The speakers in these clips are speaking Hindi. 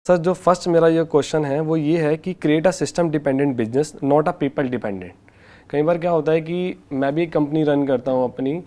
सर जो फर्स्ट मेरा ये क्वेश्चन है वो ये है कि create a system dependent business not a people dependent. कई बार क्या होता है कि मैं भी एक कंपनी रन करता हूँ अपनी,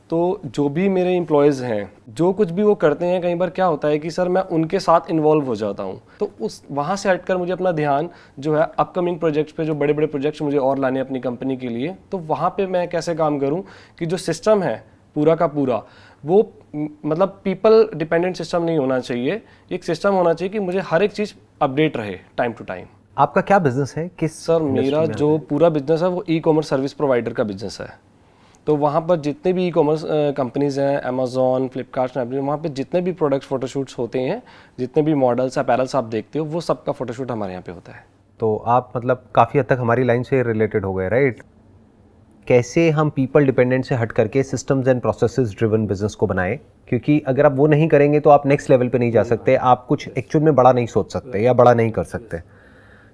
तो जो भी मेरे एम्प्लॉयज़ हैं जो कुछ भी वो करते हैं, कई बार क्या होता है कि सर मैं उनके साथ इन्वॉल्व हो जाता हूँ। तो उस वहाँ से हटकर मुझे अपना ध्यान जो है अपकमिंग प्रोजेक्ट्स पे, जो बड़े बड़े प्रोजेक्ट्स मुझे और लाने अपनी कंपनी के लिए, तो वहाँ पे मैं कैसे काम करूँ कि जो सिस्टम है पूरा का पूरा वो मतलब पीपल डिपेंडेंट सिस्टम नहीं होना चाहिए। एक सिस्टम होना चाहिए कि मुझे हर एक चीज़ अपडेट रहे टाइम टू टाइम। आपका क्या बिजनेस है? किस सर मेरा जो पूरा बिजनेस है वो ई कॉमर्स सर्विस प्रोवाइडर का बिजनेस है। तो वहाँ पर जितने भी ई कॉमर्स कंपनीज़ हैं, अमेजोन, फ्लिपकार्ट, स्नैपडील, वहाँ पे जितने भी प्रोडक्ट्स फोटोशूट्स होते हैं, जितने भी मॉडल्स अपैरल्स आप देखते हो, वो सबका फोटोशूट हमारे यहाँ पे होता है। तो आप मतलब काफ़ी हद तक हमारी लाइन से रिलेटेड हो गए, राइट? कैसे हम पीपल डिपेंडेंट से हट करके systems and processes driven business को बनाएं, क्योंकि अगर आप वो नहीं करेंगे तो आप नेक्स्ट लेवल पे नहीं जा सकते, आप कुछ एक्चुअल में बड़ा नहीं सोच सकते या बड़ा नहीं कर सकते।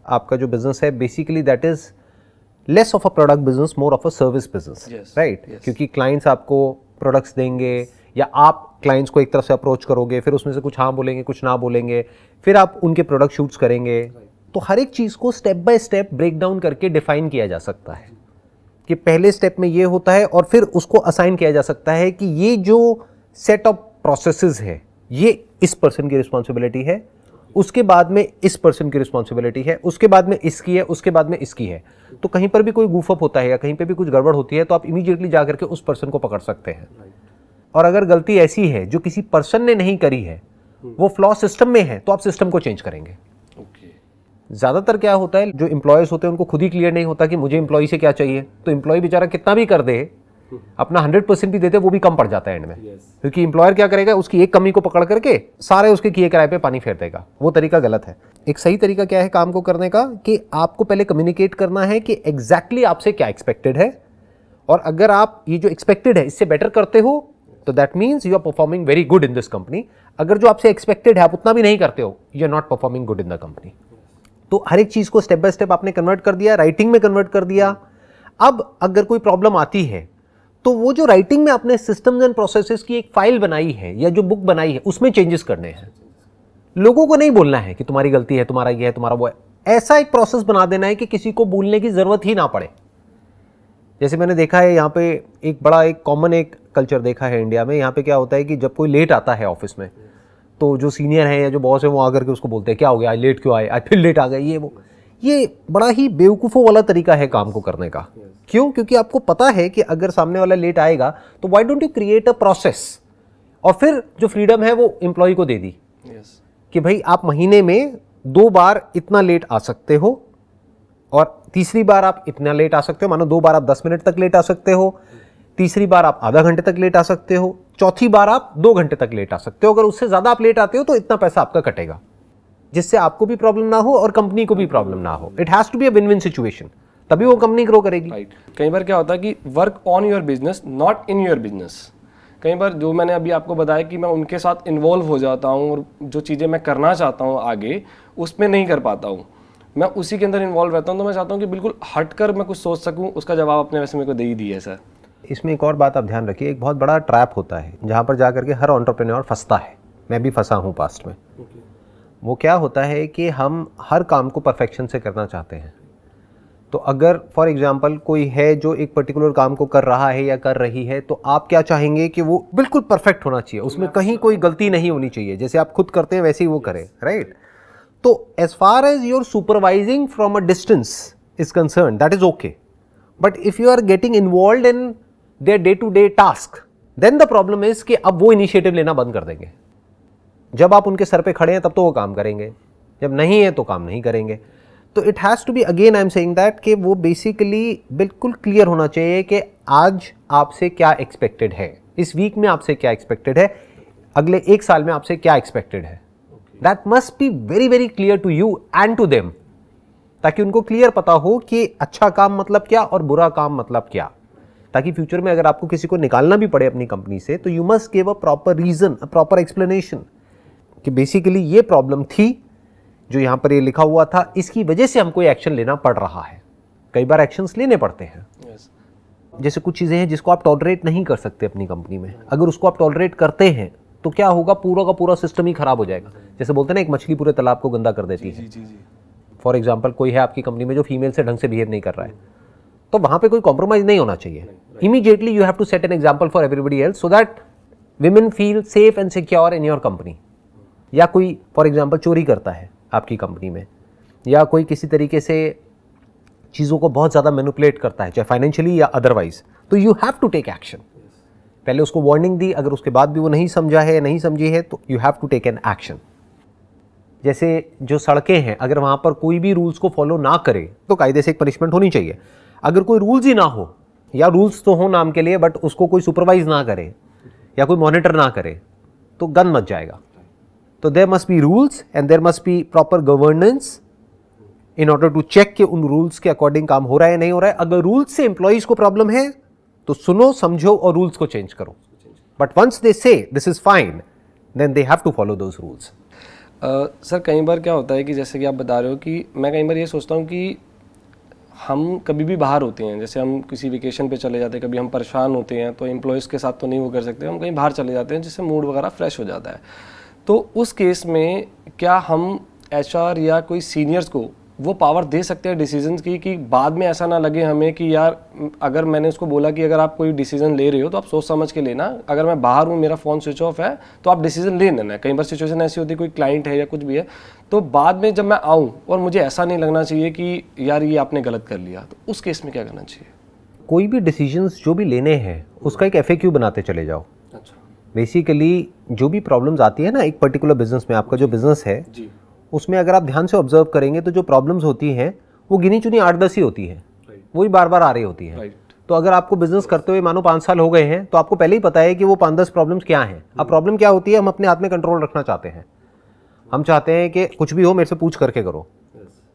आपका जो बिजनेस है basically that is less of a product business, more of a service business, right? क्योंकि क्लाइंट्स आपको प्रोडक्ट्स देंगे या आप क्लाइंट्स को एक तरफ से अप्रोच करोगे, फिर उसमें से कुछ हाँ बोलेंगे, कुछ ना बोलेंगे, फिर आप उनके प्रोडक्ट शूट्स करेंगे। तो हर एक चीज़ को step by step break down करके डिफाइन किया जा सकता है कि पहले स्टेप में ये होता है, और फिर उसको असाइन किया जा सकता है कि ये जो सेट ऑफ प्रोसेसेस है ये इस पर्सन की रिस्पॉन्सिबिलिटी है, उसके बाद में इस पर्सन की रिस्पॉन्सिबिलिटी है, उसके बाद में इसकी है, उसके बाद में इसकी है। तो कहीं पर भी कोई गूफअप होता है या कहीं पर भी कुछ गड़बड़ होती है तो आप इमीडिएटली जा करके उस पर्सन को पकड़ सकते हैं। और अगर गलती ऐसी है जो किसी पर्सन ने नहीं करी है, वो फ्लॉ सिस्टम में है, तो आप सिस्टम को चेंज करेंगे। ज़्यादातर क्या होता है, जो एम्प्लॉयज़ होते हैं उनको खुद ही क्लियर नहीं होता कि मुझे एम्प्लॉय से क्या चाहिए, तो एम्प्लॉय बेचारा कितना भी कर दे, अपना 100% भी देते, वो भी कम पड़ जाता है एंड में। क्योंकि एम्प्लॉयर क्या करेगा, उसकी एक कमी को पकड़ करके सारे उसके किए किराए पे पानी फेर देगा। वो तरीका गलत है। एक सही तरीका क्या है काम को करने का, कि आपको पहले कम्युनिकेट करना है कि एग्जैक्टली आपसे क्या एक्सपेक्टेड है, और अगर आप ये जो एक्सपेक्टेड है इससे बेटर करते हो तो that means you are performing very good in this company. अगर जो आपसे एक्सपेक्टेड है आप उतना भी नहीं करते हो, you are not performing good in the company. तो हर एक चीज को स्टेप बाय स्टेप आपने कन्वर्ट कर दिया, राइटिंग में कन्वर्ट कर दिया। अब अगर कोई प्रॉब्लम आती है तो वो जो राइटिंग में आपने सिस्टम्स एंड प्रोसेसेस की एक फाइल बनाई है या जो बुक बनाई है उसमें चेंजेस करने हैं। लोगों को नहीं बोलना है कि तुम्हारी गलती है, तुम्हारा ये है, तुम्हारा वो है। ऐसा एक प्रोसेस बना देना है कि किसी को बोलने की जरूरत ही ना पड़े। जैसे मैंने देखा है यहाँ पे एक बड़ा एक कॉमन एक कल्चर देखा है इंडिया में। यहाँ पे क्या होता है कि जब कोई लेट आता है ऑफिस में, तो जो सीनियर है या जो बॉस है वो आकर के उसको बोलते हैं क्या हो गया, आज लेट क्यों आए, आज फिर लेट आ गए, ये वो। ये बड़ा ही बेवकूफ़ों वाला तरीका है काम को करने का। क्यों? क्योंकि आपको पता है कि अगर सामने वाला लेट आएगा तो why don't you create a process, और फिर जो फ्रीडम है वो एम्प्लॉय को दे दी कि भाई आप महीने में 2 बार इतना लेट आ सकते हो, और तीसरी बार आप इतना लेट आ सकते हो, मानो 2 बार आप 10 मिनट तक लेट आ सकते हो, तीसरी बार आप आधा घंटे तक लेट आ सकते हो, चौथी बार आप 2 घंटे तक लेट आ सकते हो। अगर उससे ज़्यादा आप लेट आते हो तो इतना पैसा आपका कटेगा, जिससे आपको भी प्रॉब्लम ना हो और कंपनी को भी प्रॉब्लम ना हो। It has to be a win win situation, तभी वो कंपनी ग्रो करेगी। राइट। कई बार क्या होता है कि work on your business not in your business. कई बार जो मैंने अभी आपको बताया कि मैं उनके साथ इन्वॉल्व हो जाता हूँ और जो चीज़ें मैं करना चाहता हूँ आगे उसमें नहीं कर पाता हूँ, मैं उसी के अंदर इन्वॉल्व रहता हूँ। तो मैं चाहता हूँ कि बिल्कुल हटकर मैं कुछ सोच सकूँ, उसका जवाब अपने वैसे मेरे को दे ही दिया है सर। इसमें एक और बात आप ध्यान रखिए, एक बहुत बड़ा ट्रैप होता है जहाँ पर जा करके हर एंटरप्रेन्योर फंसता है। मैं भी फंसा हूँ पास्ट में। वो क्या होता है कि हम हर काम को परफेक्शन से करना चाहते हैं। तो अगर फॉर एग्जांपल कोई है जो एक पर्टिकुलर काम को कर रहा है या कर रही है, तो आप क्या चाहेंगे कि वो बिल्कुल परफेक्ट होना चाहिए, उसमें कहीं कोई गलती नहीं होनी चाहिए, जैसे आप खुद करते हैं वैसे ही वो करे, राइट? तो as far as your supervising from a distance is concern, that is okay, but if you are getting involve in their day to day task, then the problem is कि अब वो इनिशिएटिव लेना बंद कर देंगे। जब आप उनके सर पे खड़े हैं तब तो वो काम करेंगे, जब नहीं है तो काम नहीं करेंगे। तो it has to be, again I am saying that, कि वो बेसिकली बिल्कुल क्लियर होना चाहिए कि आज आपसे क्या एक्सपेक्टेड है, इस वीक में आपसे क्या एक्सपेक्टेड है, अगले 1 साल में आपसे क्या एक्सपेक्टेड है। That must be very very clear to you and to them, ताकि उनको क्लियर पता हो कि अच्छा काम मतलब क्या और बुरा काम मतलब क्या, ताकि फ्यूचर में अगर आपको किसी को निकालना भी पड़े अपनी कंपनी से तो you must give a proper reason, a proper explanation कि बेसिकली ये प्रॉब्लम थी जो यहाँ पर ये लिखा हुआ था, इसकी वजह से हमको ये एक्शन लेना पड़ रहा है। कई बार एक्शंस लेने पड़ते हैं। जैसे कुछ चीज़ें हैं जिसको आप टॉलरेट नहीं कर सकते अपनी कंपनी में, अगर उसको आप टॉलरेट करते हैं तो क्या होगा, पूरा का पूरा सिस्टम ही खराब हो जाएगा। जैसे बोलते हैं ना, एक मछली पूरे तालाब को गंदा कर देती है। फॉर एग्जाम्पल, कोई है आपकी कंपनी में जो फीमेल से ढंग से बिहेव नहीं कर रहा है, तो वहां पे कोई कॉम्प्रोमाइज नहीं होना चाहिए। Immediately you have to set an example for everybody else, so that women feel safe and secure in your company. या कोई फॉर एग्जाम्पल चोरी करता है आपकी कंपनी में, या कोई किसी तरीके से चीज़ों को बहुत ज़्यादा मैनिपुलेट करता है, चाहे फाइनेंशियली या अदरवाइज, तो you have to take action. पहले उसको वार्निंग दी, अगर उसके बाद भी वो नहीं समझा है, नहीं समझी है, तो you have to take an action. जैसे जो सड़कें हैं, अगर वहाँ पर कोई भी रूल्स को फॉलो ना करे तो कायदे से एक पनिशमेंट होनी चाहिए। अगर कोई रूल्स ही ना हो, या रूल्स तो हो नाम के लिए बट उसको कोई सुपरवाइज ना करे या कोई मॉनिटर ना करे, तो गन मच जाएगा। तो there must be rules and there must be proper governance in order to check कि उन रूल्स के अकॉर्डिंग काम हो रहा है या नहीं हो रहा है। अगर रूल्स से एम्प्लॉइज को प्रॉब्लम है तो सुनो, समझो और रूल्स को चेंज करो। But once they say this is fine, then they have to follow those rules. Sir कई बार क्या होता है कि जैसे कि आप बता रहे हो कि मैं कई बार ये सोचता हूँ कि हम कभी भी बाहर होते हैं, जैसे हम किसी वेकेशन पे चले जाते हैं, कभी हम परेशान होते हैं तो एम्प्लॉयज़ के साथ तो नहीं वो कर सकते, हम कहीं बाहर चले जाते हैं जिससे मूड वगैरह फ्रेश हो जाता है। तो उस केस में क्या हम एचआर या कोई सीनियर्स को वो पावर दे सकते हैं डिसीजंस की, कि बाद में ऐसा ना लगे हमें कि यार अगर मैंने उसको बोला कि अगर आप कोई डिसीजन ले रहे हो तो आप सोच समझ के लेना, अगर मैं बाहर हूँ, मेरा फ़ोन स्विच ऑफ है, तो आप डिसीजन ले लेना। कई बार सिचुएशन ऐसी होती है, कोई क्लाइंट है या कुछ भी है, तो बाद में जब मैं आऊँ और मुझे ऐसा नहीं लगना चाहिए कि यार ये आपने गलत कर लिया, तो उस केस में क्या करना चाहिए? कोई भी डिसीजंस जो भी लेने हैं उसका एक FAQ बनाते चले जाओ। अच्छा, बेसिकली जो भी प्रॉब्लम्स आती है ना एक पर्टिकुलर बिजनेस में, आपका जो बिजनेस है जी, उसमें अगर आप ध्यान से ऑब्जर्व करेंगे तो जो प्रॉब्लम्स होती हैं वो गिनी चुनी 8-10 ही होती है, वही बार बार आ रही होती है। तो अगर आपको बिजनेस करते हुए मानो 5 साल हो गए हैं तो आपको पहले ही पता है कि वो 5-10 प्रॉब्लम्स क्या हैं। अब प्रॉब्लम क्या होती है, हम अपने हाथ में कंट्रोल रखना चाहते हैं, हम चाहते हैं कि कुछ भी हो मेरे से पूछ करके करो।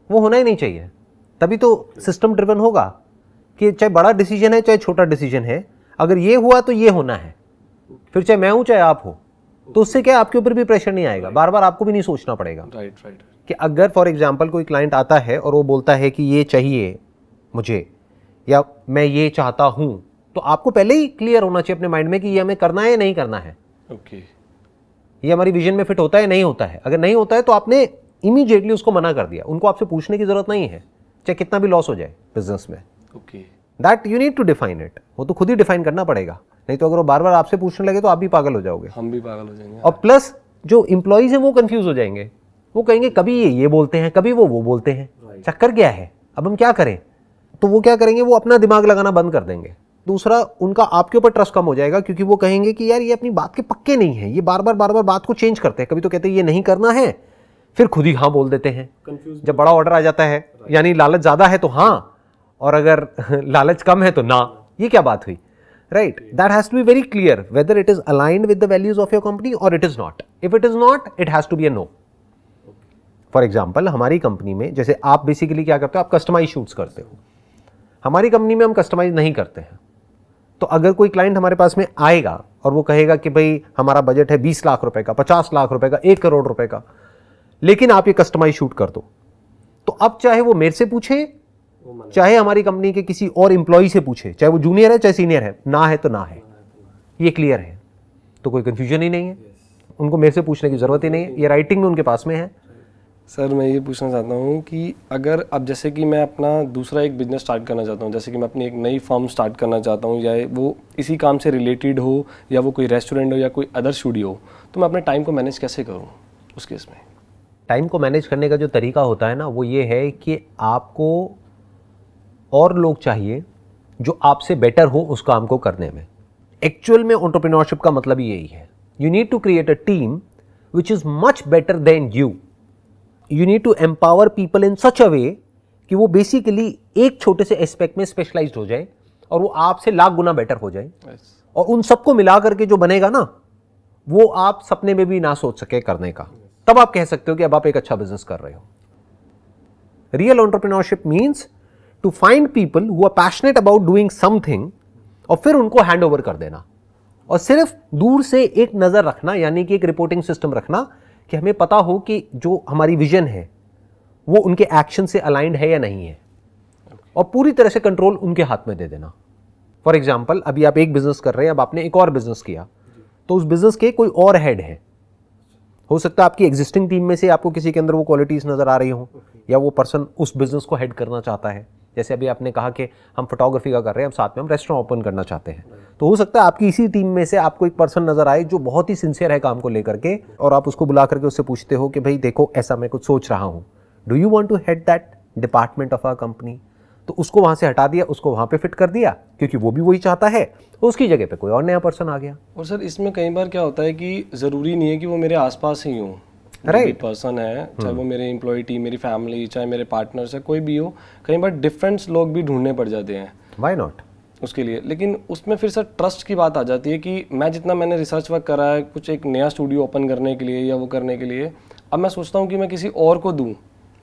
वो होना ही नहीं चाहिए, तभी तो सिस्टम ड्रिवन होगा कि चाहे बड़ा डिसीजन है चाहे छोटा डिसीजन है, अगर ये हुआ तो ये होना है, फिर चाहे मैं हूं चाहे आप हो, तो उससे क्या आपके ऊपर भी प्रेशर नहीं आएगा, बार बार आपको भी नहीं सोचना पड़ेगा। राइट। कि अगर फॉर एग्जांपल कोई क्लाइंट आता है और वो बोलता है कि ये चाहिए मुझे या मैं ये चाहता हूं, तो आपको पहले ही क्लियर होना चाहिए अपने माइंड में कि ये हमें करना है या नहीं करना है, ओके, ये हमारी विजन में फिट होता है नहीं होता है। अगर नहीं होता है तो आपने इमीडिएटली उसको मना कर दिया, उनको आपसे पूछने की जरूरत नहीं है, चाहे कितना भी लॉस हो जाए बिजनेस में। Okay, that you need to define it, वो तो खुद ही डिफाइन करना पड़ेगा, नहीं तो अगर वो बार बार आपसे पूछने लगे तो आप भी पागल हो जाओगे, हम भी पागल हो जाएंगे। और प्लस जो इंप्लॉइज हैं वो कंफ्यूज हो जाएंगे, वो कहेंगे कभी ये बोलते हैं कभी वो बोलते हैं, चक्कर क्या है, अब हम क्या करें। तो वो क्या करेंगे, वो अपना दिमाग लगाना बंद कर देंगे। दूसरा, उनका आपके ऊपर ट्रस्ट कम हो जाएगा, क्योंकि वो कहेंगे कि यार ये अपनी बात के पक्के नहीं है, ये बार बार बात को चेंज करते हैं, कभी तो कहते हैं ये नहीं करना है, फिर खुद ही हाँ बोल देते हैं। जब बड़ा ऑर्डर आ जाता है, यानी लालच ज्यादा है तो हाँ, और अगर लालच कम है तो ना, ये क्या बात हुई, right? That has to be very clear whether it is aligned with the values of your company or it is not. If it is not, it has to be a no. For example, हमारी कंपनी में जैसे आप बेसिकली क्या करते हो, आप कस्टमाइज शूट्स करते हो, हमारी कंपनी में हम कस्टमाइज नहीं करते हैं। तो अगर कोई क्लाइंट हमारे पास में आएगा और वो कहेगा कि भाई हमारा बजट है 20 लाख रुपए का, 50 लाख रुपए का, 1 करोड़ रुपए का, लेकिन आप ये कस्टमाइज शूट कर दो, तो अब चाहे वो मेरे से पूछे चाहे हमारी कंपनी के किसी और एम्प्लॉय से पूछे, चाहे वो जूनियर है चाहे सीनियर है, ना है तो ना है, ये क्लियर है, तो कोई कंफ्यूजन ही नहीं है, उनको मेरे से पूछने की जरूरत ही नहीं है, ये राइटिंग में उनके पास में है। सर मैं ये पूछना चाहता हूँ कि अगर अब जैसे कि मैं अपना दूसरा एक बिजनेस स्टार्ट करना चाहता हूँ, जैसे कि मैं अपनी एक नई फर्म स्टार्ट करना चाहता हूँ, या वो इसी काम से रिलेटेड हो, या वो कोई रेस्टोरेंट हो या कोई अदर स्टूडियो हो, तो मैं अपने टाइम को मैनेज कैसे करूँ उस केस में? टाइम को मैनेज करने का जो तरीका होता है ना, वो ये है कि आपको और लोग चाहिए जो आपसे बेटर हो उस काम को करने में। एक्चुअल में एंटरप्रेन्योरशिप का मतलब ही यही है, you need to create a team which is much better than you. You need to empower people in such a way कि वो बेसिकली एक छोटे से एस्पेक्ट में स्पेशलाइज्ड हो जाए और वो आपसे लाख गुना बेटर हो जाए, और उन सबको मिला करके जो बनेगा ना, वो आप सपने में भी ना सोच सके करने का, तब आप कह सकते हो कि अब आप एक अच्छा बिजनेस कर रहे हो। Real entrepreneurship means to find people who are passionate about doing something और फिर उनको हैंड ओवर कर देना, और सिर्फ दूर से एक नजर रखना, यानी कि एक रिपोर्टिंग सिस्टम रखना कि हमें पता हो कि जो हमारी विजन है वो उनके एक्शन से अलाइंड है या नहीं है, और पूरी तरह से कंट्रोल उनके हाथ में दे देना। फॉर एग्जाम्पल, अभी आप एक बिजनेस कर रहे हैं, अब आपने एक और बिजनेस किया, तो उस बिजनेस के कोई और हेड है। हो सकता है आपकी एग्जिस्टिंग टीम में से आपको किसी के अंदर वो क्वालिटीज नजर आ रही हो, या वो पर्सन उस बिजनेस को हेड करना चाहता है। जैसे अभी आपने कहा कि हम फोटोग्राफी का कर रहे हैं, अब साथ में हम रेस्टोरेंट ओपन करना चाहते हैं, तो हो सकता है आपकी इसी टीम में से आपको एक पर्सन नजर आए जो बहुत ही सिंसियर है काम को लेकर के, और आप उसको बुला करके उससे पूछते हो कि भाई देखो ऐसा मैं कुछ सोच रहा हूँ, do you want to head that department of our company. तो उसको वहां से हटा दिया, उसको वहां पे फिट कर दिया, क्योंकि वो भी वही चाहता है, उसकी जगह पे कोई और नया पर्सन आ गया। और सर इसमें कई बार क्या होता है कि ज़रूरी नहीं है कि वो मेरे आसपास ही हो, Right. पर्सन है, चाहे वो मेरे एम्प्लॉय टीम, मेरी फैमिली, चाहे मेरे पार्टनर्स है, कोई भी हो, कई बार डिफरेंट लोग भी ढूंढने पड़ जाते हैं व्हाई नॉट उसके लिए। लेकिन उसमें फिर सर ट्रस्ट की बात आ जाती है कि मैं जितना मैंने रिसर्च वर्क करा है कुछ एक नया स्टूडियो ओपन करने के लिए या वो करने के लिए, अब मैं सोचता हूँ कि मैं किसी और को दूँ,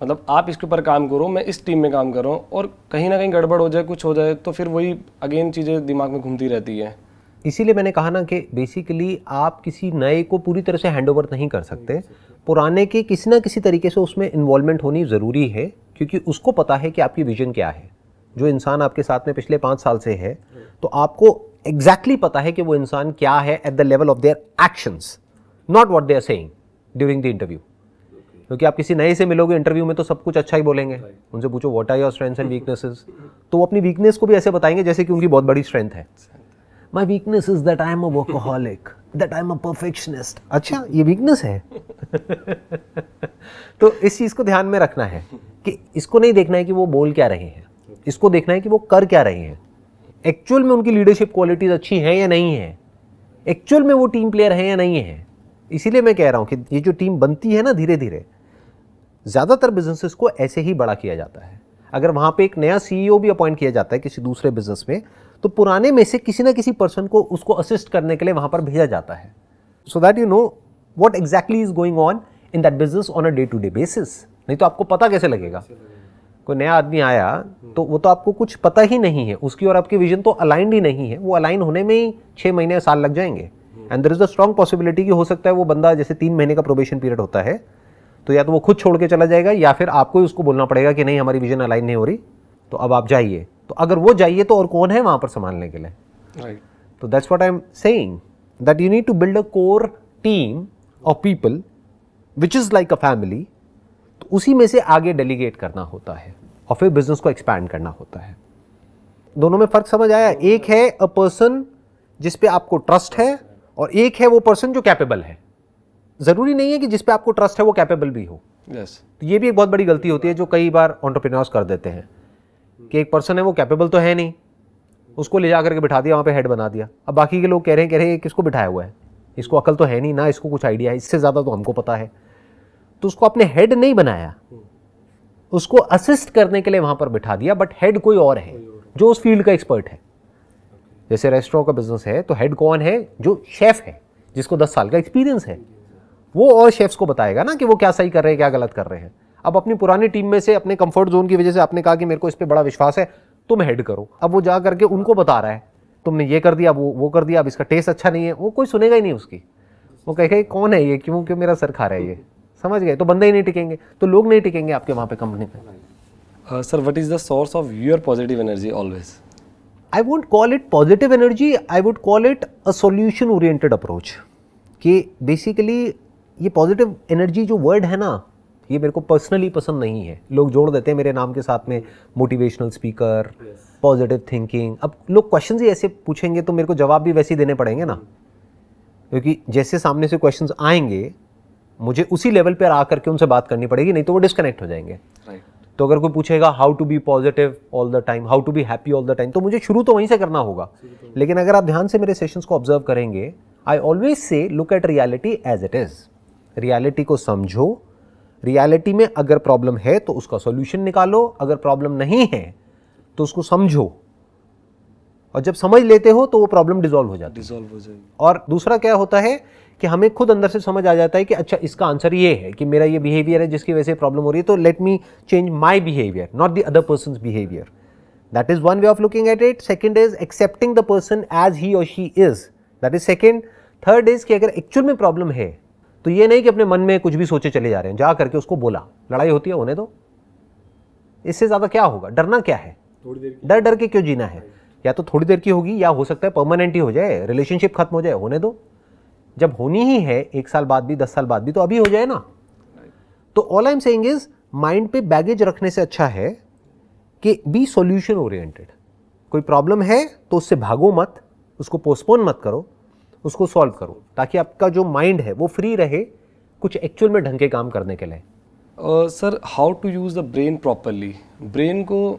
मतलब आप इसके ऊपर काम करो, मैं इस टीम में काम कर रहा हूँ, और कहीं ना कहीं गड़बड़ हो जाए, कुछ हो जाए, तो फिर वही अगेन चीज़ें दिमाग में घूमती रहती है। इसीलिए मैंने कहा ना कि बेसिकली आप किसी नए को पूरी तरह से हैंडओवर नहीं कर सकते, पुराने के किसी ना किसी तरीके से उसमें इन्वॉल्वमेंट होनी ज़रूरी है, क्योंकि उसको पता है कि आपकी विजन क्या है। जो इंसान आपके साथ में पिछले 5 साल से है, तो आपको एग्जैक्टली पता है कि वो इंसान क्या है at the level of their actions, not what they are saying during the interview. क्योंकि आप किसी नए से मिलोगे इंटरव्यू में तो सब कुछ अच्छा ही बोलेंगे, उनसे पूछो what are your strengths and weaknesses, तो वो अपनी वीकनेस को भी ऐसे बताएंगे जैसे कि उनकी बहुत बड़ी स्ट्रेंथ है। My weakness is that I am a workaholic, that I am a perfectionist. अच्छा, ये वीकनेस है। तो इस चीज को ध्यान में रखना है कि इसको नहीं देखना है कि वो बोल क्या रहे हैं, इसको देखना है कि वो कर क्या रहे हैं, एक्चुअल में उनकी लीडरशिप क्वालिटीज अच्छी हैं या नहीं है, एक्चुअल में वो टीम प्लेयर हैं या नहीं है। इसीलिए मैं कह रहा हूं कि ये जो टीम बनती है ना, धीरे धीरे ज्यादातर बिजनेसेस को ऐसे ही बड़ा किया जाता है। अगर वहां पे एक नया सीईओ भी अपॉइंट किया जाता है किसी दूसरे बिजनेस में, तो पुराने में से किसी ना किसी पर्सन को उसको असिस्ट करने के लिए वहां पर भेजा जाता है, so that you know what exactly is going on in that business on a day to day basis. नहीं तो आपको पता कैसे लगेगा? कोई नया आदमी आया तो वो तो आपको कुछ पता ही नहीं है, उसकी और आपकी विजन तो अलाइंड ही नहीं है, वो अलाइन होने में ही 6 महीने साल लग जाएंगे। And there is a strong possibility कि हो सकता है वो बंदा, जैसे 3 महीने का प्रोबेशन पीरियड होता है, तो या तो वो खुद छोड़ के चला जाएगा या फिर आपको ही उसको बोलना पड़ेगा कि नहीं हमारी विजन अलाइन नहीं हो रही, तो अब आप जाइए। तो अगर वो जाइए तो और कौन है वहां पर संभालने के लिए? राइट। तो that's what I am saying, that you need to build a core team of people which is like a family. तो उसी में से आगे डेलीगेट करना होता है और फिर बिजनेस को एक्सपैंड करना होता है। दोनों में फर्क समझ आया? एक है अ पर्सन जिस पे आपको ट्रस्ट है, और एक है वो पर्सन जो कैपेबल है। जरूरी नहीं है कि जिस पे आपको ट्रस्ट है वो कैपेबल भी हो। यस। तो ये भी एक बहुत बड़ी गलती होती है जो कई बार एंटरप्रेन्योर्स कर देते हैं कि एक पर्सन है वो कैपेबल तो है नहीं, उसको ले जा करके बिठा दिया वहाँ पे हेड बना दिया। अब बाकी के लोग कह रहे हैं किसको बिठाया हुआ है, इसको अकल तो है नहीं ना, इसको कुछ आइडिया है, इससे ज़्यादा तो हमको पता है। तो उसको आपने हेड नहीं बनाया, उसको असिस्ट करने के लिए वहाँ पर बिठा दिया, बट हेड कोई और है जो उस फील्ड का एक्सपर्ट है। जैसे रेस्टोरेंट का बिजनेस है तो हेड कौन है? जो शेफ है, जिसको 10 साल का एक्सपीरियंस है, वो और शेफ्स को बताएगा ना कि वो क्या सही कर रहे हैं क्या गलत कर रहे हैं। अब अपनी पुरानी टीम में से अपने कंफर्ट जोन की वजह से आपने कहा कि मेरे को इस पे बड़ा विश्वास है, तुम हेड करो। अब वो जा करके उनको बता रहा है तुमने ये कर दिया, वो कर दिया, अब इसका टेस्ट अच्छा नहीं है, वो कोई सुनेगा ही नहीं उसकी। वो कहेगा कौन है ये, क्यों मेरा सर खा रहा है ये, समझ गए? तो बंदे ही नहीं टिकेंगे, तो लोग नहीं टिकेंगे आपके वहाँ पे कंपनी में। Sir, what is the source of your positive energy always? I would call it positive energy, I would call it a solution oriented approach. कि बेसिकली ये पॉजिटिव एनर्जी जो वर्ड है ना, ये मेरे को पर्सनली पसंद नहीं है। लोग जोड़ देते हैं मेरे नाम के साथ में मोटिवेशनल स्पीकर, पॉजिटिव थिंकिंग। अब लोग क्वेश्चंस ही ऐसे पूछेंगे तो मेरे को जवाब भी वैसे ही देने पड़ेंगे ना, क्योंकि जैसे सामने से क्वेश्चंस आएंगे मुझे उसी लेवल पर आकर के उनसे बात करनी पड़ेगी, नहीं तो वो डिस्कनेक्ट हो जाएंगे। तो अगर कोई पूछेगा how to be positive all the time, how to be happy all the time, तो मुझे शुरू तो वहीं से करना होगा। लेकिन अगर आप ध्यान से मेरे सेशंस को ऑब्जर्व करेंगे, I always say look at reality as it is. Reality को समझो, रियलिटी में अगर प्रॉब्लम है तो उसका सॉल्यूशन निकालो, अगर प्रॉब्लम नहीं है तो उसको समझो, और जब समझ लेते हो तो वो प्रॉब्लम डिसॉल्व हो जाती है। और दूसरा क्या होता है कि हमें खुद अंदर से समझ आ जाता है कि अच्छा इसका आंसर ये है कि मेरा ये बिहेवियर है जिसकी वजह से प्रॉब्लम हो रही है, तो let me change my behaviour, not the other person's behaviour. That is one way of looking at it. Second is accepting the person as he और she is, that is second. Third is कि अगर एक्चुअल में प्रॉब्लम है तो ये नहीं कि अपने मन में कुछ भी सोचे चले जा रहे हैं, जा करके उसको बोला, लड़ाई होती है होने दो, इससे ज्यादा क्या होगा? डरना क्या है? डर डर के क्यों जीना है? या तो थोड़ी देर की होगी या हो सकता है परमानेंट ही हो जाए, रिलेशनशिप खत्म हो जाए, होने दो। जब होनी ही है 1 साल बाद भी 10 साल बाद भी, तो अभी हो जाए ना। तो all I am saying is mind पे बैगेज रखने से अच्छा है कि बी सॉल्यूशन ओरिएंटेड। कोई प्रॉब्लम है तो उससे भागो मत, उसको पोस्टपोन मत करो, उसको सॉल्व करो, ताकि आपका जो माइंड है वो फ्री रहे कुछ एक्चुअल में ढंग के काम करने के लिए। Sir, how to use the brain properly? Brain को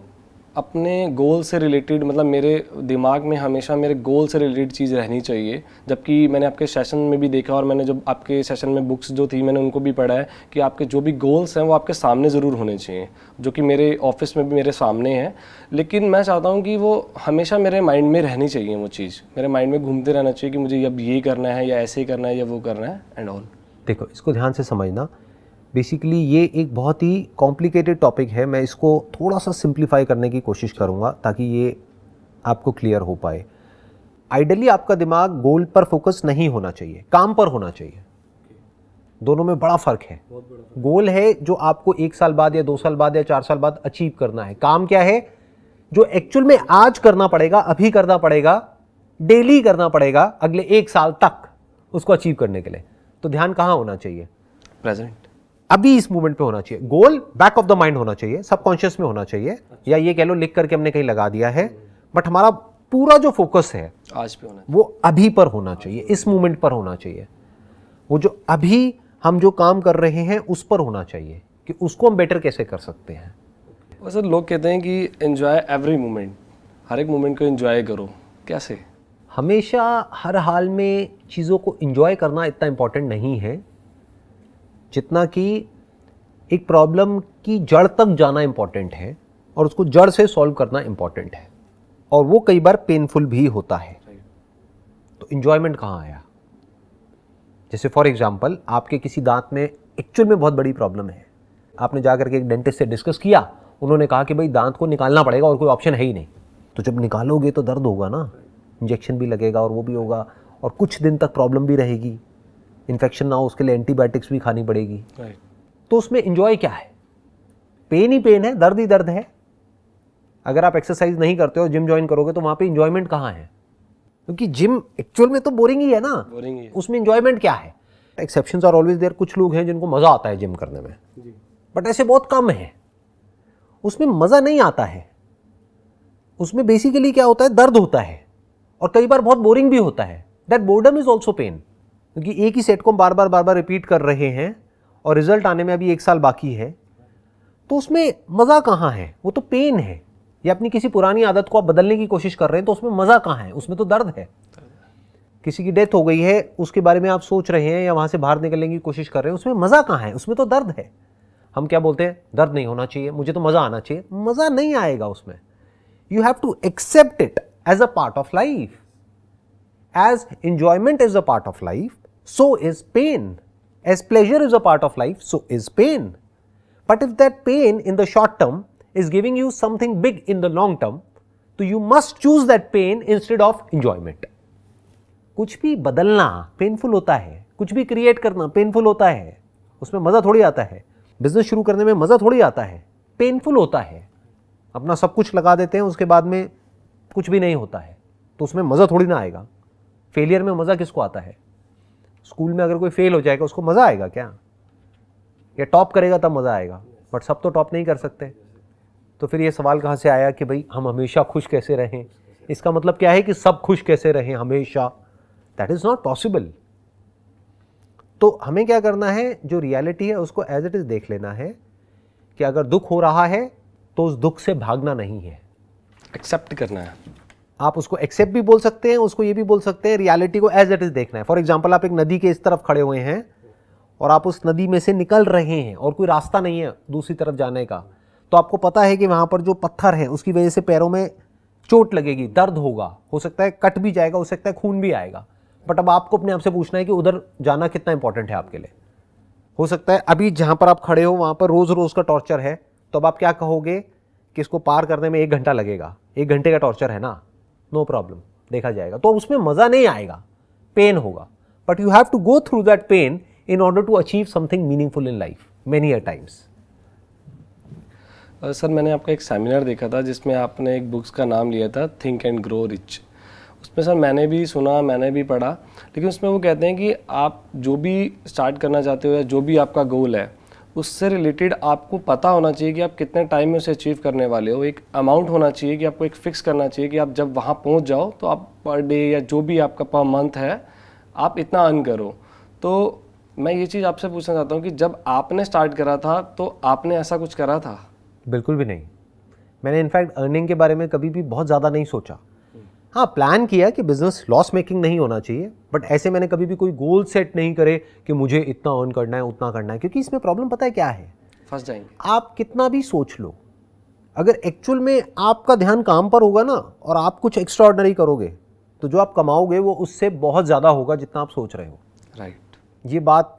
अपने गोल से रिलेटेड, मतलब मेरे दिमाग में हमेशा मेरे गोल से रिलेटेड चीज़ रहनी चाहिए। जबकि मैंने आपके सेशन में भी देखा, और मैंने जब आपके सेशन में बुक्स जो थी मैंने उनको भी पढ़ा है कि आपके जो भी गोल्स हैं वो आपके सामने ज़रूर होने चाहिए, जो कि मेरे ऑफिस में भी मेरे सामने हैं। लेकिन मैं चाहता हूँ कि वो हमेशा मेरे माइंड में रहनी चाहिए, वो चीज़ मेरे माइंड में घूमते रहना चाहिए कि मुझे अब ये करना है या ऐसे ही करना है या वो करना है एंड ऑल। देखो, इसको ध्यान से समझना। बेसिकली ये एक बहुत ही कॉम्प्लिकेटेड टॉपिक है। मैं इसको थोड़ा सा सिंप्लीफाई करने की कोशिश करूँगा ताकि ये आपको क्लियर हो पाए। आइडियली आपका दिमाग गोल पर फोकस नहीं होना चाहिए, काम पर होना चाहिए। दोनों में बड़ा फ़र्क है। गोल है जो आपको 1 साल बाद या 2 साल बाद या 4 साल बाद अचीव करना है। काम क्या है? जो एक्चुअल में आज करना पड़ेगा, अभी करना पड़ेगा, डेली करना पड़ेगा अगले 1 साल तक उसको अचीव करने के लिए। तो ध्यान कहाँ होना चाहिए? प्रेजेंट, अभी इस मूवमेंट पे होना चाहिए। गोल बैक ऑफ द माइंड होना चाहिए, सबकॉन्शियस में होना चाहिए, या ये कह लो लिख करके हमने कहीं लगा दिया है, बट हमारा पूरा जो फोकस है आज पे होना वो अभी पर होना चाहिए, इस मूवमेंट पर होना चाहिए। वो जो अभी हम जो काम कर रहे हैं उस पर होना चाहिए कि उसको हम बेटर कैसे कर सकते हैं। वैसे लोग कहते हैं कि एंजॉय एवरी मोमेंट, हर एक मोमेंट को एंजॉय करो। कैसे? हमेशा हर हाल में चीज़ों को एंजॉय करना इतना इम्पोर्टेंट नहीं है जितना कि एक प्रॉब्लम की जड़ तक जाना इम्पॉर्टेंट है और उसको जड़ से सॉल्व करना इम्पॉर्टेंट है, और वो कई बार पेनफुल भी होता है। तो एंजॉयमेंट कहाँ आया? जैसे फॉर एग्जांपल, आपके किसी दांत में एक्चुअल में बहुत बड़ी प्रॉब्लम है, आपने जाकर के एक डेंटिस्ट से डिस्कस किया, उन्होंने कहा कि भाई दांत को निकालना पड़ेगा और कोई ऑप्शन है ही नहीं। तो जब निकालोगे तो दर्द होगा ना, इंजेक्शन भी लगेगा और वो भी होगा, और कुछ दिन तक प्रॉब्लम भी रहेगी, इन्फेक्शन ना हो उसके लिए एंटीबायोटिक्स भी खानी पड़ेगी। तो उसमें एंजॉय क्या है? पेन ही पेन है, दर्द ही दर्द है। अगर आप एक्सरसाइज नहीं करते हो, जिम ज्वाइन करोगे, तो वहां पे एंजॉयमेंट कहाँ है? क्योंकि जिम एक्चुअल में तो बोरिंग ही है ना, बोरिंग ही है। उसमें एंजॉयमेंट क्या है? Exceptions are always there. कुछ लोग हैं जिनको मजा आता है जिम करने में, बट ऐसे बहुत कम है। उसमें मजा नहीं आता है। उसमें बेसिकली क्या होता है? दर्द होता है, और कई बार बहुत बोरिंग भी होता है। That boredom is also pain, क्योंकि एक ही सेट को हम बार बार रिपीट कर रहे हैं और रिजल्ट आने में अभी 1 साल बाकी है। तो उसमें मजा कहाँ है? वो तो पेन है। या अपनी किसी पुरानी आदत को आप बदलने की कोशिश कर रहे हैं, तो उसमें मजा कहाँ है? उसमें तो दर्द है। किसी की डेथ हो गई है, उसके बारे में आप सोच रहे हैं या वहां से बाहर निकलने की कोशिश कर रहे हैं, उसमें मजा कहाँ है? उसमें तो दर्द है। हम क्या बोलते हैं? दर्द नहीं होना चाहिए, मुझे तो मजा आना चाहिए। मजा नहीं आएगा उसमें। You have to accept it as a part of life. As enjoyment is a part of life, so is pain. As pleasure is a part of life, so is pain. But if that pain in the short term is giving you something big in the long term, so you must choose that pain instead of enjoyment. कुछ भी बदलना पेनफुल होता है, कुछ भी क्रिएट करना पेनफुल होता है, उसमें मज़ा थोड़ी आता है। बिजनेस शुरू करने में मज़ा थोड़ी आता है, पेनफुल होता है। अपना सब कुछ लगा देते हैं, उसके बाद में कुछ भी नहीं होता है, तो उसमें मज़ा थोड़ी ना आएगा। फेलियर में मज़ा किसको आता है? स्कूल में अगर कोई फेल हो जाएगा उसको मज़ा आएगा क्या? या टॉप करेगा तब मज़ा आएगा, बट सब तो टॉप नहीं कर सकते। तो फिर ये सवाल कहाँ से आया कि भाई हम हमेशा खुश कैसे रहें? इसका मतलब क्या है कि सब खुश कैसे रहें हमेशा? That is not possible. तो हमें क्या करना है? जो रियलिटी है उसको एज इट इज़ देख लेना है कि अगर दुख हो रहा है तो उस दुख से भागना नहीं है, एक्सेप्ट करना है। आप उसको एक्सेप्ट भी बोल सकते हैं, उसको ये भी बोल सकते हैं, रियलिटी को एज इट इज देखना है। फॉर एग्जाम्पल, आप एक नदी के इस तरफ खड़े हुए हैं और आप उस नदी में से निकल रहे हैं और कोई रास्ता नहीं है दूसरी तरफ जाने का, तो आपको पता है कि वहां पर जो पत्थर है उसकी वजह से पैरों में चोट लगेगी, दर्द होगा, हो सकता है कट भी जाएगा, हो सकता है खून भी आएगा। बट अब आपको अपने आप से पूछना है कि उधर जाना कितना इंपॉर्टेंट है आपके लिए। हो सकता है अभी जहां पर आप खड़े हो वहां पर रोज रोज का टॉर्चर है, तो अब आप क्या कहोगे कि इसको पार करने में 1 घंटा लगेगा, 1 घंटे का टॉर्चर है ना, नो प्रॉब्लम, देखा जाएगा। तो उसमें मजा नहीं आएगा, पेन होगा, but you have to go through that pain in order to achieve something meaningful in life many a times. Sir, मैंने आपका एक सेमिनार देखा था जिसमें आपने एक बुक्स का नाम लिया था थिंक एंड ग्रो रिच। उसमें सर मैंने भी सुना, मैंने भी पढ़ा, लेकिन उसमें वो कहते हैं कि आप जो भी स्टार्ट करना चाहते हो या जो भी आपका गोल है उससे रिलेटेड आपको पता होना चाहिए कि आप कितने टाइम में उसे अचीव करने वाले हो। एक अमाउंट होना चाहिए कि आपको एक फिक्स करना चाहिए कि आप जब वहाँ पहुँच जाओ तो आप पर डे या जो भी आपका पर मंथ है आप इतना अर्न करो। तो मैं ये चीज़ आपसे पूछना चाहता हूँ कि जब आपने स्टार्ट करा था तो आपने ऐसा कुछ करा था? बिल्कुल भी नहीं। मैंने इनफैक्ट अर्निंग के बारे में कभी भी बहुत ज़्यादा नहीं सोचा। हाँ, प्लान किया कि बिजनेस लॉस मेकिंग नहीं होना चाहिए, बट ऐसे मैंने कभी भी कोई गोल सेट नहीं करे कि मुझे इतना अर्न करना है, उतना करना है, क्योंकि इसमें प्रॉब्लम पता है क्या है? फंस जाएंगे। आप कितना भी सोच लो, अगर एक्चुअल में आपका ध्यान काम पर होगा ना और आप कुछ एक्स्ट्रा ऑर्डिनरी करोगे तो जो आप कमाओगे वो उससे बहुत ज़्यादा होगा जितना आप सोच रहे हो। राइट। ये बात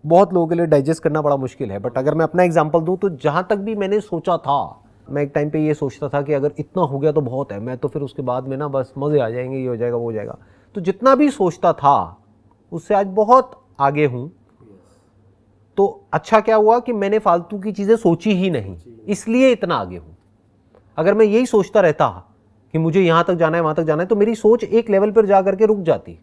बहुत लोगों के लिए डाइजेस्ट करना बड़ा मुश्किल है, बट अगर मैं अपना एग्जांपल दूं तो जहां तक भी मैंने सोचा था, मैं एक टाइम पे ये सोचता था कि अगर इतना हो गया तो बहुत है, मैं तो फिर उसके बाद में ना बस मज़े आ जाएंगे, ये हो जाएगा वो हो जाएगा। तो जितना भी सोचता था उससे आज बहुत आगे हूँ। तो अच्छा क्या हुआ कि मैंने फालतू की चीज़ें सोची ही नहीं, इसलिए इतना आगे हूँ। अगर मैं यही सोचता रहता कि मुझे यहाँ तक जाना है वहाँ तक जाना है तो मेरी सोच एक लेवल पर जा करके रुक जाती।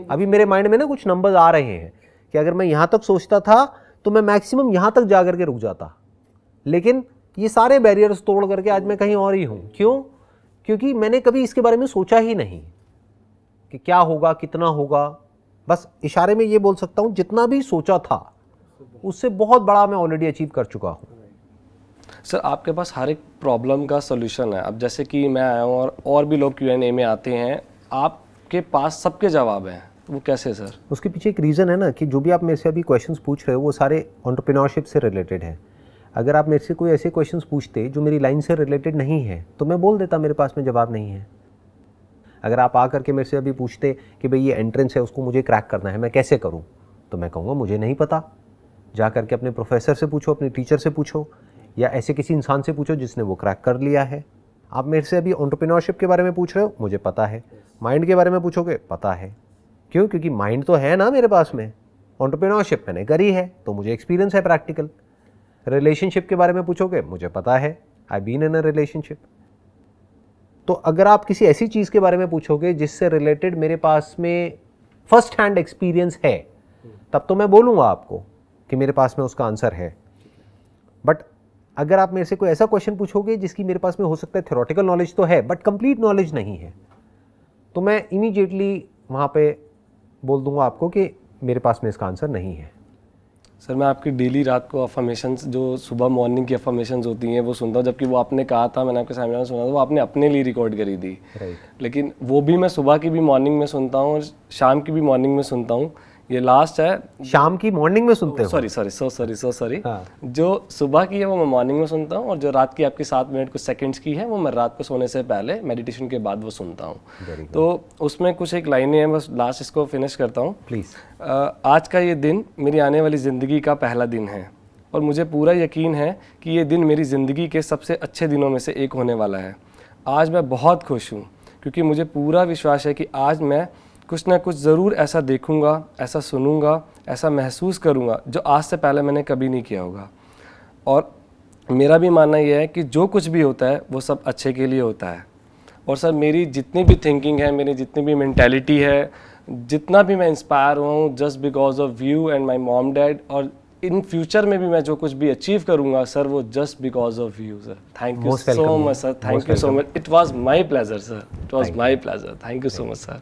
अभी मेरे माइंड में ना कुछ नंबर्स आ रहे हैं कि अगर मैं यहाँ तक सोचता था तो मैं मैक्सिमम यहाँ तक जा करके रुक जाता, लेकिन ये सारे बैरियर्स तोड़ करके आज मैं कहीं और ही हूँ। क्यों? क्योंकि मैंने कभी इसके बारे में सोचा ही नहीं कि क्या होगा, कितना होगा। बस इशारे में ये बोल सकता हूँ जितना भी सोचा था उससे बहुत बड़ा मैं ऑलरेडी अचीव कर चुका हूँ। सर आपके पास हर एक प्रॉब्लम का सोल्यूशन है। अब जैसे कि मैं आया हूँ और भी लोग Q&A में आते हैं, आपके पास सबके जवाब हैं, तो वो कैसे सर? उसके पीछे एक रीज़न है ना कि जो भी आप मेरे से अभी क्वेश्चंस पूछ रहे हो वो सारे एंटरप्रेन्योरशिप से रिलेटेड है। अगर आप मेरे से कोई ऐसे क्वेश्चंस पूछते जो मेरी लाइन से रिलेटेड नहीं है तो मैं बोल देता मेरे पास में जवाब नहीं है। अगर आप आ करके मेरे से अभी पूछते कि भाई ये एंट्रेंस है उसको मुझे क्रैक करना है, मैं कैसे करूँ, तो मैं कहूँगा मुझे नहीं पता। जा करके अपने प्रोफेसर से पूछो, अपने टीचर से पूछो, या ऐसे किसी इंसान से पूछो जिसने वो क्रैक कर लिया है। आप मेरे से अभी एंटरप्रेन्योरशिप के बारे में पूछ रहे हो, मुझे पता है। माइंड के बारे में पूछोगे, पता है। क्यों? क्योंकि माइंड तो है ना मेरे पास में, एंटरप्रेन्योरशिप मैंने करी है तो मुझे एक्सपीरियंस है प्रैक्टिकल। रिलेशनशिप के बारे में पूछोगे, मुझे पता है, I been in a relationship. तो अगर आप किसी ऐसी चीज़ के बारे में पूछोगे जिससे रिलेटेड मेरे पास में फर्स्ट हैंड एक्सपीरियंस है, तब तो मैं बोलूँगा आपको कि मेरे पास में उसका आंसर है। बट अगर आप मेरे से कोई ऐसा क्वेश्चन पूछोगे जिसकी मेरे पास में हो सकता है थ्योरेटिकल नॉलेज तो है बट कंप्लीट नॉलेज नहीं है, तो मैं इमीडिएटली वहाँ पे बोल दूंगा आपको कि मेरे पास में इसका आंसर नहीं है। सर मैं आपकी डेली रात को अफर्मेशंस, जो सुबह मॉर्निंग की अफर्मेशंस होती हैं, वो सुनता हूँ, जबकि वो आपने कहा था, मैंने आपके सेमिनार में सुना था, वो आपने अपने लिए रिकॉर्ड करी थी। लेकिन वो भी मैं सुबह की भी मॉर्निंग में सुनता हूँ और शाम की भी मॉर्निंग में सुनता हूँ। ये लास्ट है, शाम की मॉर्निंग में सुनते हो? सॉरी। जो सुबह की है वो मैं मॉर्निंग में सुनता हूँ और जो रात की आपकी 7 मिनट कुछ सेकंड्स की है वो मैं रात को सोने से पहले मेडिटेशन के बाद वो सुनता हूँ। तो उसमें कुछ एक लाइनें हैं, बस लास्ट इसको फिनिश करता हूँ। प्लीज़। आज का ये दिन मेरी आने वाली ज़िंदगी का पहला दिन है और मुझे पूरा यकीन है कि ये दिन मेरी ज़िंदगी के सबसे अच्छे दिनों में से एक होने वाला है। आज मैं बहुत खुश हूँ क्योंकि मुझे पूरा विश्वास है कि आज मैं कुछ ना कुछ ज़रूर ऐसा देखूंगा, ऐसा सुनूंगा, ऐसा महसूस करूंगा जो आज से पहले मैंने कभी नहीं किया होगा। और मेरा भी मानना यह है कि जो कुछ भी होता है वो सब अच्छे के लिए होता है। और सर मेरी जितनी भी थिंकिंग है, मेरी जितनी भी मेंटालिटी है, जितना भी मैं इंस्पायर हुआ हूँ just because of you and my mom dad, और इन फ्यूचर में भी मैं जो कुछ भी अचीव करूंगा सर वो just because of you sir. Thank you so much sir, thank you so much. It was my pleasure sir, it was my pleasure. Thank you so much sir.